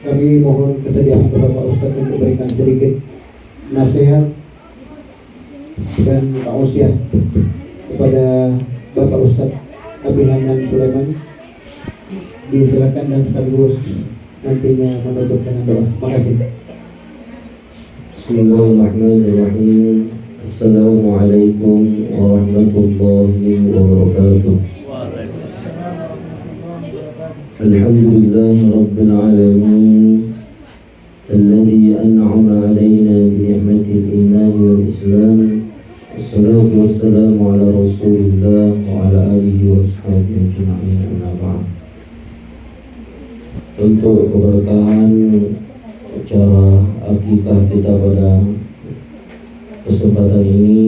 Kami mohon kesediaan Bapak Ustadz untuk memberikan sedikit nasihat dan tausiah kepada Bapak Ustadz Abi Hanan Sulaiman. Disilakan dan sekaligus nantinya menutup dengan doa. Terima kasih. Bismillahirrahmanirrahim. Assalamualaikum warahmatullahi wabarakatuh. Alhamdulillah Rabbil Alamin alladhi an'ama alaina bi ni'matil iman wal islam. Wassalatu wassalamu ala rasulillah wa ala alihi wa ashabihi ajma'in, amma ba'd. Untuk keberkahan acara akikah kita pada kesempatan ini,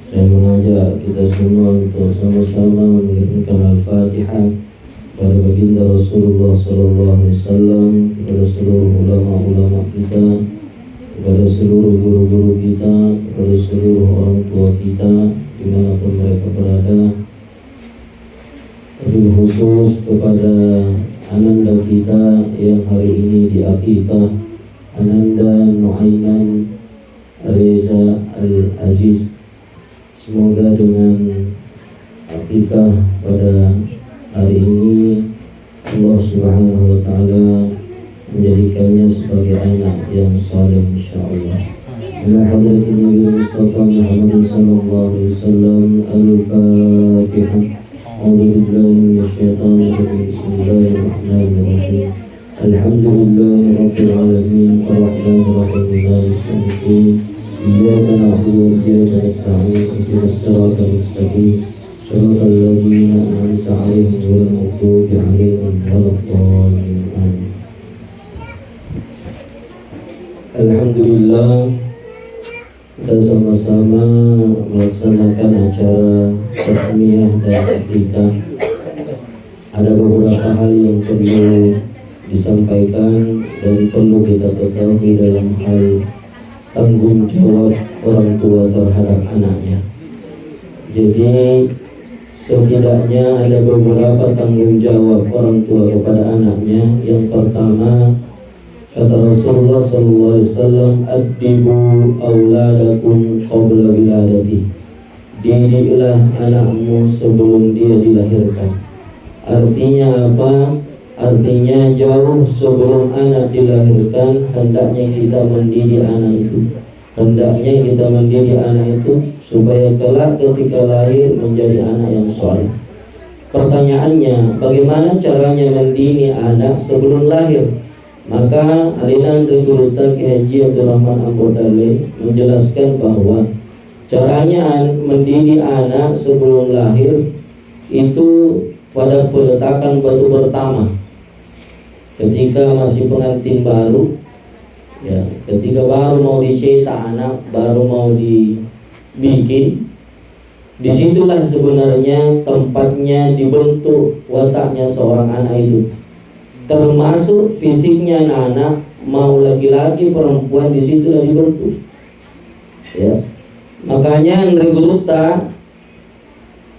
saya mengajak kita semua untuk sama-sama mengirimkan Al-Fatihah pada baginda Rasulullah Sallallahu Alaihi Wasallam, kepada seluruh ulama-ulama kita, kepada seluruh guru-guru kita, kepada seluruh orang tua kita dimanapun mereka berada, terlebih khusus kepada ananda kita yang hari ini diakikah, Ananda Nuaiman Reza Al-Aziz. Semoga dengan akikah pada hari ini Allah Subhanahu wa taala menjadikannya sebagai anak yang saleh insyaallah. Ala hadratin Nabi Mustafa Muhammad sallallahu alaihi wasallam. Al-Fatihah. A'udzu billahi minasy syaithanir rajim. Bismillahirrahmanirrahim. Alhamdulillahi rabbil alamin arrahmanir rahim maliki yaumiddin. Iyyaka na'budu wa iyyaka nasta'in. Ihdinas siratal mustaqim. صراط الذين أنعمت عليهم غير المغضوب عليهم ولا الضالين. Alhamdulillah, kita sama-sama melaksanakan acara tasmiyah dan akikah. Ada beberapa hal yang perlu disampaikan dan perlu kita ketahui dalam hal tanggung jawab orang tua terhadap anaknya. Jadi setidaknya ada beberapa tanggung jawab orang tua kepada anaknya. Yang pertama, kata Rasulullah SAW, "Addibu auladakum qabla wiladati." Didiklah anakmu sebelum dia dilahirkan. Artinya apa? Artinya jauh sebelum anak dilahirkan hendaknya kita mendidik anak itu. Hendaknya kita mendidik anak itu supaya kelak ketika lahir menjadi anak yang soleh. Pertanyaannya, bagaimana caranya mendidik anak sebelum lahir? Maka Alinan Reguluta Kiai Haji Abdul Rahman Ambodale menjelaskan bahwa caranya mendidik anak sebelum lahir itu pada peletakan batu pertama. Ketika masih pengantin baru, ya, ketika baru mau dicetak anak, baru mau dibikin, disitulah sebenarnya tempatnya dibentuk wataknya seorang anak itu, termasuk fisiknya anak, mau laki-laki perempuan, disitulah dibentuk. Ya, makanya Andre Guruta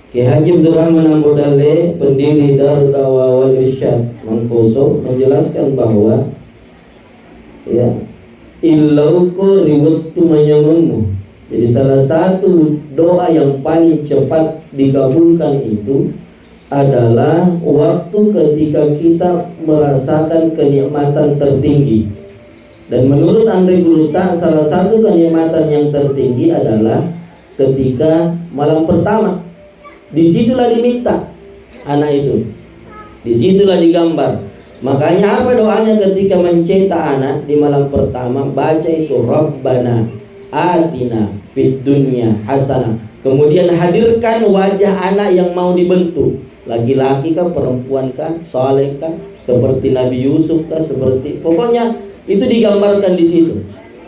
Kiai Haji Abdul Rahman Ambodale, pendiri Darut Dawah wal Irsyad Mangkoso, menjelaskan bahwa ya, ilauko riwattu manyamunmu. Jadi salah satu doa yang paling cepat dikabulkan itu adalah waktu ketika kita merasakan kenikmatan tertinggi. Dan menurut Andre Guruta, salah satu kenikmatan yang tertinggi adalah ketika malam pertama. Disitulah diminta anak itu, disitulah digambar. Makanya apa doanya ketika mencetak anak di malam pertama? Baca itu Rabbana atina fid dunya hasanah. Kemudian hadirkan wajah anak yang mau dibentuk, laki-laki kah, perempuan kah, soleh kah, seperti Nabi Yusuf kah, seperti, pokoknya itu digambarkan di situ.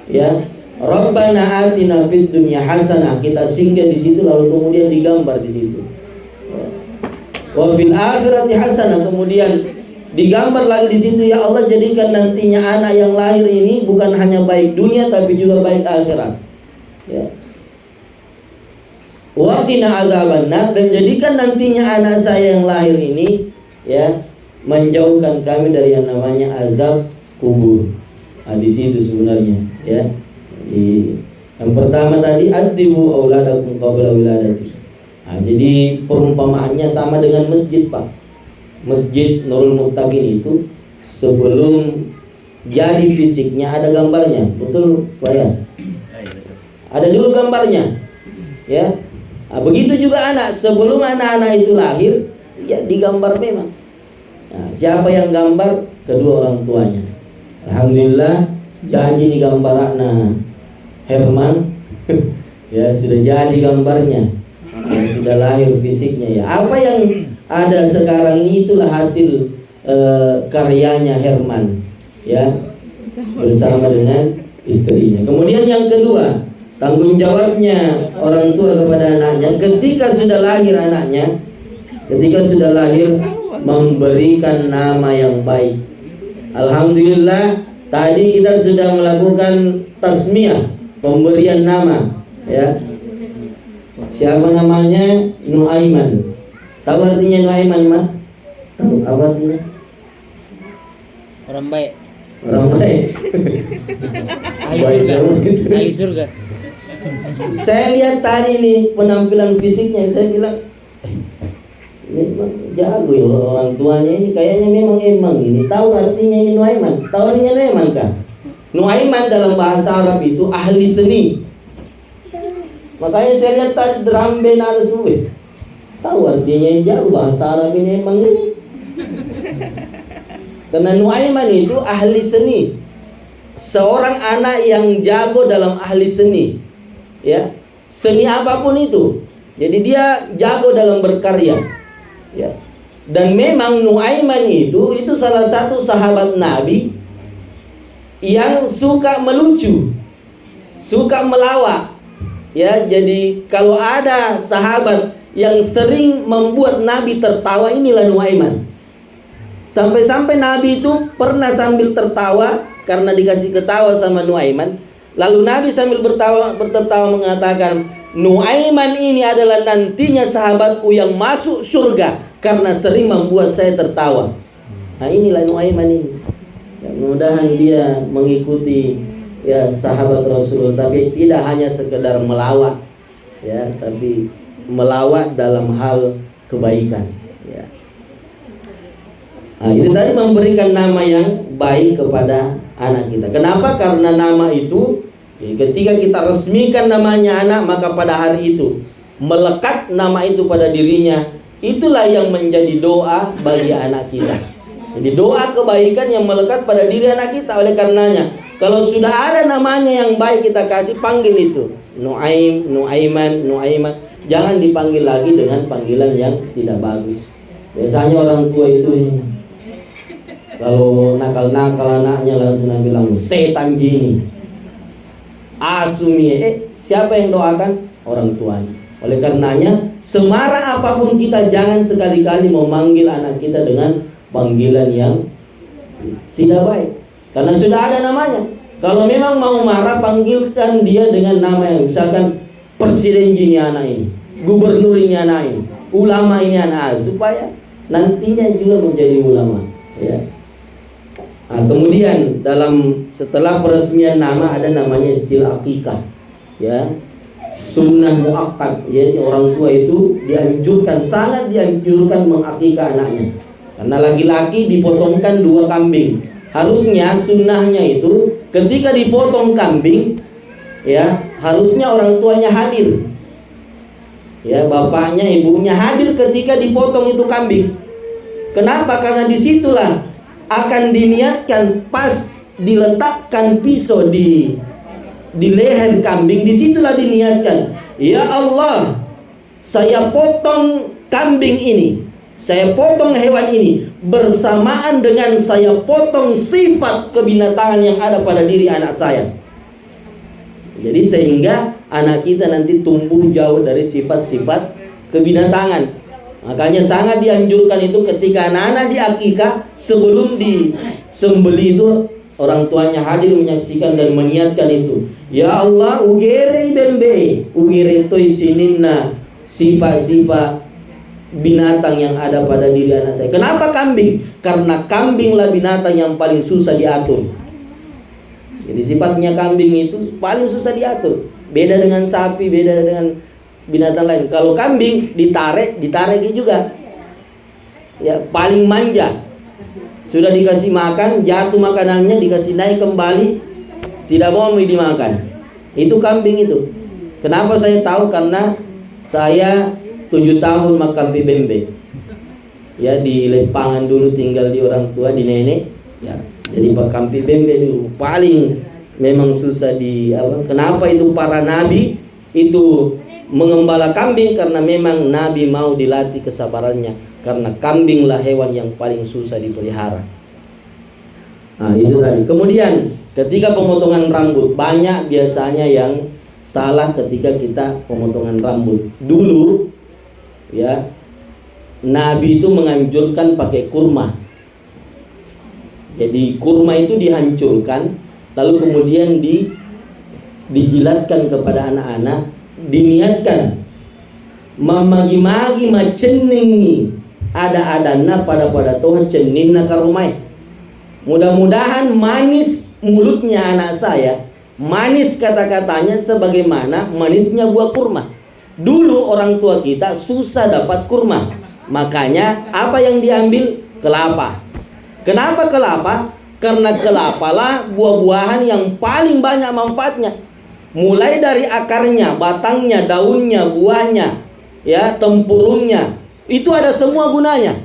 Ya, Rabbana atina fid dunya hasanah, kita singgah di situ lalu kemudian digambar di situ. Wa fil akhirati hasanah, kemudian digambar lagi di situ, ya Allah jadikan nantinya anak yang lahir ini bukan hanya baik dunia tapi juga baik akhirat. Ya. Wa qina adzabannar, dan jadikan nantinya anak saya yang lahir ini ya menjauhkan kami dari yang namanya azab kubur. Di situ sebenarnya ya. Yang pertama tadi adibu auladakum qabla wiladati. Jadi perumpamaannya sama dengan masjid, Pak. Masjid Nurul Muttaqin itu sebelum jadi fisiknya ada gambarnya, betul Pak ya? Ada dulu gambarnya, ya. Begitu juga anak, sebelum anak-anak itu lahir, ya digambar memang. Siapa yang gambar? Kedua orang tuanya. Alhamdulillah, jadi digambar anak Herman, ya sudah jadi gambarnya, sudah lahir fisiknya ya. Apa yang ada sekarang ini itulah hasil karyanya Herman, ya, bersama dengan istrinya. Kemudian yang kedua, tanggung jawabnya orang tua kepada anaknya ketika sudah lahir anaknya, ketika sudah lahir memberikan nama yang baik. Alhamdulillah tadi kita sudah melakukan tasmiyah, pemberian nama, ya. Siapa namanya? Nuaiman. Tahu artinya Nuaiman, Mas? Tahu apa artinya? Orang baik. Orang baik. Ahli surga. Ahli surga. Saya lihat tadi nih penampilan fisiknya, saya bilang memang jago ya orang tuanya ini, kayaknya memang emang ini tahu artinya ini Nuaiman. Tahu artinya Nuaiman kan? Nuaiman dalam bahasa Arab itu ahli seni. Makanya saya lihat tadi drum band ada semua. Tahu artinya ini jago bahasa Arab ini emang ini. Karena Nuaiman itu ahli seni. Seorang anak yang jago dalam ahli seni. Ya. Seni apapun itu. Jadi dia jago dalam berkarya. Ya. Dan memang Nuaiman itu salah satu sahabat Nabi yang suka melucu, suka melawak. Ya, jadi kalau ada sahabat yang sering membuat Nabi tertawa, inilah Nuaiman. Sampai-sampai Nabi itu pernah sambil tertawa karena dikasih ketawa sama Nuaiman. Lalu Nabi sambil bertertawa mengatakan, Nuaiman ini adalah nantinya sahabatku yang masuk surga karena sering membuat saya tertawa. Nah inilah Nuaiman ini. Ya, mudah-mudahan dia mengikuti ya sahabat Rasulullah, tapi tidak hanya sekedar melawak, ya, tapi melawak dalam hal kebaikan. Ya. Nah, ini tadi memberikan nama yang baik kepada anak kita. Kenapa? Karena nama itu ketika kita resmikan namanya anak, maka pada hari itu melekat nama itu pada dirinya. Itulah yang menjadi doa bagi anak kita. Jadi doa kebaikan yang melekat pada diri anak kita. Oleh karenanya, kalau sudah ada namanya yang baik kita kasih, panggil itu Nuaim, Nuaiman, Nuaiman. Jangan dipanggil lagi dengan panggilan yang tidak bagus. Biasanya orang tua itu kalau nakal-nakal anaknya langsung bilang setan gini, asumi. Siapa yang doakan? Orang tuanya. Oleh karenanya, semarah apapun kita, jangan sekali-kali memanggil anak kita dengan panggilan yang tidak baik. Karena sudah ada namanya. Kalau memang mau marah, panggilkan dia dengan nama yang, misalkan presiden gini anak ini, gubernur ini anak ini, ulama ini anak, supaya nantinya juga menjadi ulama. Ya. Nah, kemudian setelah peresmian nama ada namanya istilah akikah, ya, sunnah muakkad. Jadi orang tua itu sangat dianjurkan mengakikah anaknya. Karena laki-laki dipotongkan 2 kambing. Harusnya sunnahnya itu ketika dipotong kambing, ya, harusnya orang tuanya hadir. Ya, bapaknya, ibunya hadir ketika dipotong itu kambing. Kenapa? Karena disitulah akan diniatkan pas diletakkan pisau di leher kambing, disitulah diniatkan, ya Allah, saya potong kambing ini, saya potong hewan ini bersamaan dengan saya potong sifat kebinatangan yang ada pada diri anak saya. Jadi sehingga anak kita nanti tumbuh jauh dari sifat-sifat kebinatangan. Makanya sangat dianjurkan itu ketika anak-anak diakikah, sebelum disembeli itu orang tuanya hadir menyaksikan dan meniatkan itu. Ya Allah, ugere bembe, ugere toy sininna, sipa-sipa binatang yang ada pada diri anak saya. Kenapa kambing? Karena kambinglah binatang yang paling susah diatur. Jadi sifatnya kambing itu paling susah diatur. Beda dengan sapi, beda dengan binatang lain. Kalau kambing ditarik juga. Ya, paling manja. Sudah dikasih makan, jatuh makanannya, dikasih naik kembali, tidak mau dimakan. Itu kambing itu. Kenapa saya tahu? Karena saya 7 tahun makan bebembe. Ya, di Lepangan dulu tinggal di orang tua, di nenek. Ya, jadi makan bebembe dulu. Paling memang susah di apa? Kenapa itu para nabi itu mengembala kambing? Karena memang nabi mau dilatih kesabarannya. Karena kambinglah hewan yang paling susah dipelihara. Nah, itu tadi. Kemudian ketika pemotongan rambut, banyak biasanya yang salah ketika kita pemotongan rambut. Dulu ya, Nabi itu menganjurkan pakai kurma. Jadi kurma itu dihancurkan, lalu kemudian dijilatkan kepada anak-anak, diniatkan mamagi-magi maceningi ada adana pada Tuhan ceninna karumai. Mudah-mudahan manis mulutnya anak saya, manis kata-katanya sebagaimana manisnya buah kurma. Dulu orang tua kita susah dapat kurma, makanya apa yang diambil? Kelapa. Kenapa kelapa? Karena kelapa lah buah-buahan yang paling banyak manfaatnya. Mulai dari akarnya, batangnya, daunnya, buahnya, ya, tempurungnya, itu ada semua gunanya.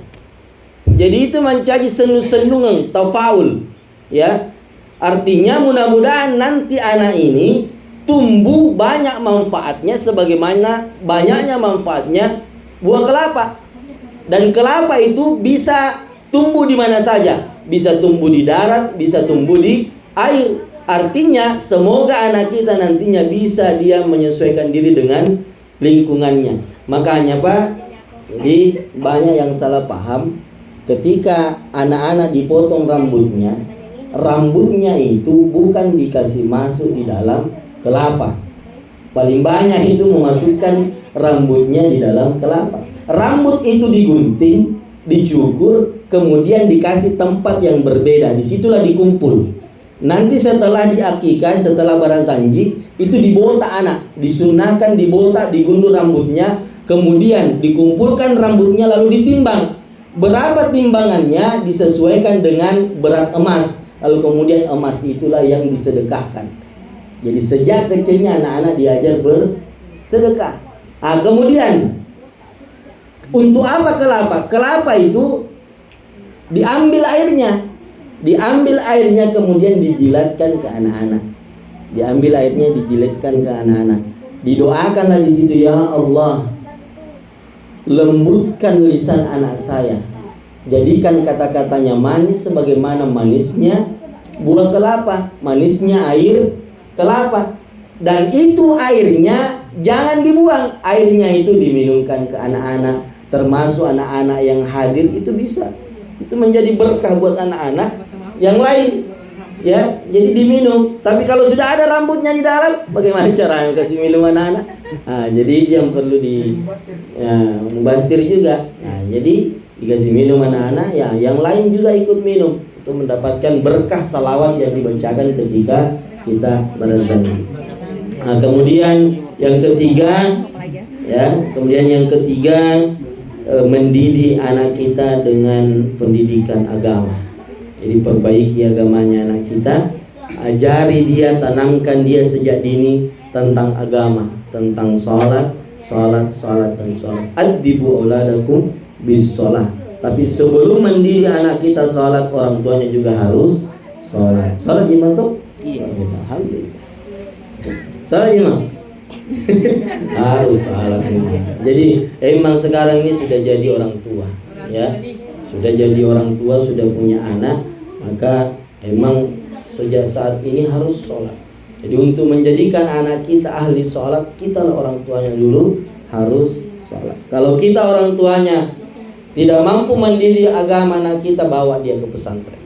Jadi itu menjadi senu-senungan tafaul, ya. Artinya mudah-mudahan nanti anak ini tumbuh banyak manfaatnya sebagaimana banyaknya manfaatnya buah kelapa. Dan kelapa itu bisa tumbuh di mana saja. Bisa tumbuh di darat, bisa tumbuh di air. Artinya semoga anak kita nantinya bisa dia menyesuaikan diri dengan lingkungannya. Makanya Pak, jadi banyak yang salah paham ketika anak-anak dipotong rambutnya. Rambutnya itu bukan dikasih masuk di dalam kelapa. Paling banyak itu memasukkan rambutnya di dalam kelapa. Rambut itu digunting, dicukur, kemudian dikasih tempat yang berbeda. Disitulah dikumpul. Nanti setelah diakikah, setelah barasanji, itu dibotak anak, disunahkan dibotak, digundur rambutnya, kemudian dikumpulkan rambutnya lalu ditimbang. Berapa timbangannya disesuaikan dengan berat emas. Lalu kemudian emas itulah yang disedekahkan. Jadi sejak kecilnya anak-anak diajar bersedekah. Nah, kemudian untuk apa kelapa? Kelapa itu diambil airnya. Diambil airnya kemudian dijilatkan ke anak-anak. Diambil airnya dijilatkan ke anak-anak. Didoakanlah di situ, ya Allah, lembutkan lisan anak saya. Jadikan kata-katanya manis sebagaimana manisnya buah kelapa, manisnya air kelapa. Dan itu airnya jangan dibuang. Airnya itu diminumkan ke anak-anak, termasuk anak-anak yang hadir itu bisa. Itu menjadi berkah buat anak-anak yang lain. Ya, jadi diminum. Tapi kalau sudah ada rambutnya di dalam, bagaimana caranya kasih minum anak-anak? Nah, jadi yang perlu mubasir juga. Nah, jadi dikasih minum anak-anak, ya yang lain juga ikut minum untuk mendapatkan berkah salawat yang dibacakan ketika kita berzikir. Nah, kemudian yang ketiga, mendidik anak kita dengan pendidikan agama. Jadi perbaiki agamanya anak kita, ajari dia, tanamkan dia sejak dini tentang agama, tentang sholat. Adibu auladakum bis sholat. Tapi sebelum mendidik anak kita sholat, orang tuanya juga harus sholat. Sholat gimana tuh? Iya. Alhamdulillah. Sholat gimana? Harus sholat. Jadi emang sekarang ini sudah jadi orang tua, ya. Sudah jadi orang tua, sudah punya anak, maka emang sejak saat ini harus sholat. Jadi untuk menjadikan anak kita ahli sholat, kita lah orang tuanya dulu harus sholat. Kalau kita orang tuanya tidak mampu mendidik agama anak kita, bawa dia ke pesantren.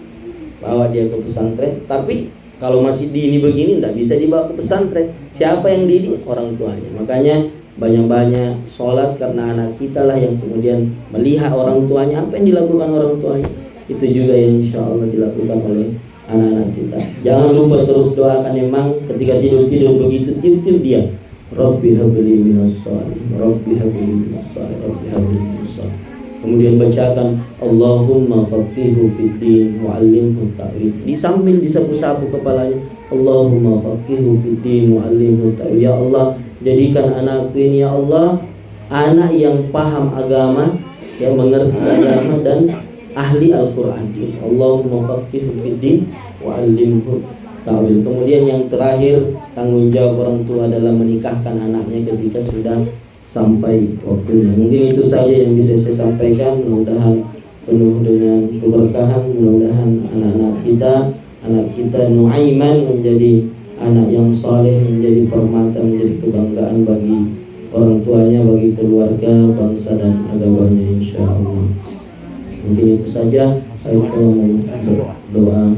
Tapi kalau masih dini begini, tidak bisa dibawa ke pesantren. Siapa yang didik? Orang tuanya. Makanya banyak-banyak sholat, karena anak kita lah yang kemudian melihat orang tuanya, apa yang dilakukan orang tuanya, itu juga yang insya Allah dilakukan oleh anak-anak kita. Jangan lupa terus doakan, memang ketika tidur-tidur begitu tiup-tiup dia, Rabbi habli minas shalihin, Rabbi habli minas shalihin, Rabbi habli minas shalihin. Kemudian bacakan Allahumma faqihu fiddin wa 'allimhu ta'wil. Di sambil disapu-sapu kepalanya, Allahumma faqihu fiddin wa 'allimhu ta'wil. Ya Allah, jadikan anakku ini ya Allah anak yang paham agama, yang mengerti agama dan ahli Al-Quran. Allahumma faqihu fiddin wa 'allimhu ta'wil. Kemudian yang terakhir, tanggung jawab orang tua dalam menikahkan anaknya ketika sudah sampai waktunya. Mungkin itu saja yang bisa saya sampaikan. Mudah-mudahan penuh dengan keberkahan. Mudah-mudahan anak kita Nuaiman menjadi anak yang saleh, menjadi permata, menjadi kebanggaan bagi orang tuanya, bagi keluarga, bangsa dan agamanya, insya Allah. Mungkin itu saja. Saya mau doa.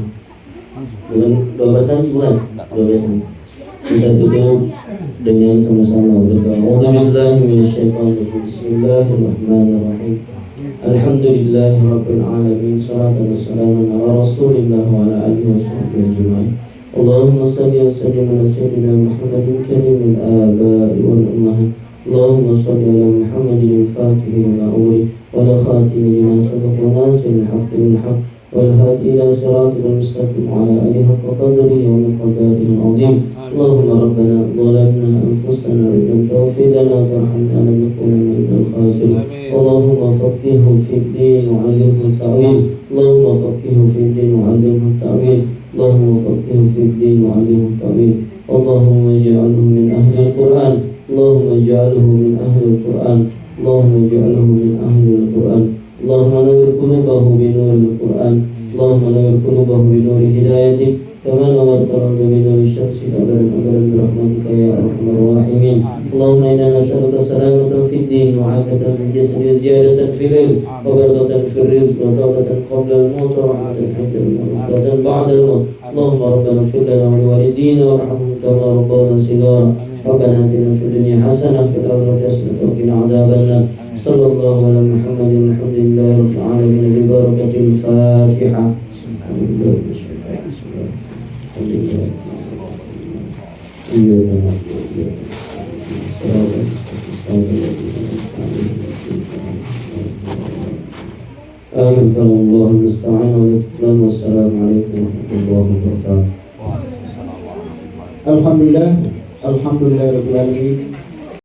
Doa bertanya bukan? Doa bertanya. Kita tutup dengan sama-sama berdoa. A'udzubillahi minasyaitonir rajim. Bismillahirrahmanirrahim. Alhamdulillahirabbil alamin. Shalatan wassalamun ala Rasulillah wa ala alihi washabbihi ajmain. Allahumma shalli wa sallim ala sayyidina Muhammadin karimil aba'i wal ummahat. Allahumma shalli ala Muhammadin al-Fatih lima ughliq wal khatimi lima sabaq wa nasiril haqqi bil haqq wal hadi ila siratil mustaqim wa ala alihi haqqa qadrihi wa miqdarihi al-'azim. Allahumma rabbana zalamna anfusana wa lam taghfir lana warhamna lanakunanna minal khasirin. Allahumma faqihhu fid din wa 'allimhu ta'wil. Allahumma faqihhu fid din wa 'allimhu ta'wil. Allahumma faqihhu fid din wa 'allimhu ta'wil. Allahumma ij'alhu min ahli al-Qur'an. Allahumma ij'alhu min ahli al-Qur'an. Allahumma ij'alhu min ahli al-Qur'an. Allahumma nawwir qulubahu bi nuril Qur'an. Allahumma nawwir qulubahu bi nuri hidayatik. كما نورت الأرض بنور الشمس أبدا أبدا برحمتك يا أرحم الراحمين. اللهم إنا نسألك السلامة في الدين وعافية في الجسد وزيادة في العلم وبركة في الرزق وتوبة قبل الموت ورحمة عند الموت وفرة بعد الموت. اللهم ربنا اغفر لنا ولوالدينا وارحمهم كما ربونا صغارا. ربنا آتنا في الدنيا حسنة وفي الآخرة حسنة وقنا عذاب النار. صلى الله على محمد والحمد لله رب العالمين ببركة الفاتحة. Alhamdulillah wassalamualaikum warahmatullahi wabarakatuh. Alhamdulillah, alhamdulillah rabbil alamin.